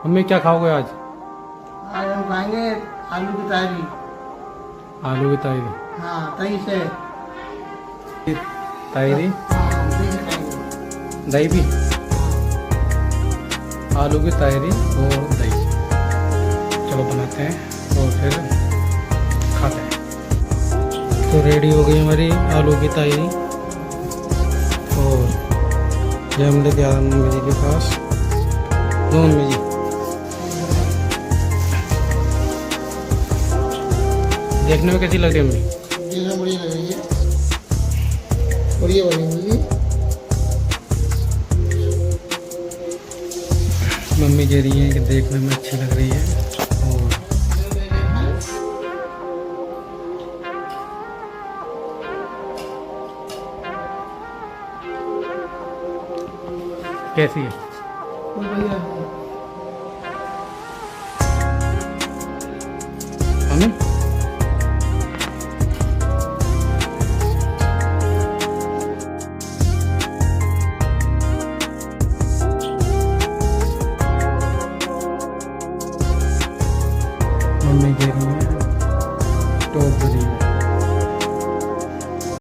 Mummy क्या खाओगे आज? आज हम खाएंगे आलू की तारी। आलू की तायरी। हाँ, दही से। तायरी हाँ, दही से खाएंगे। दही भी। आलू की तायरी और दही। चलो बनाते हैं और फिर खाते हैं। तो रेडी हो गई हमारी आलू की तायरी और ये हम लेके आ रहे हैं मम्मी जी के पास। लो मम्मी जी, देखने में कैसी लग रही है मम्मी? ये बढ़िया लग रही है, बढ़िया बनी। मम्मी कह रही है कि देखने में अच्छी लग रही है। और कैसी है? बढ़िया है। मम्मी मम्मी कह रही है टॉप बनी है।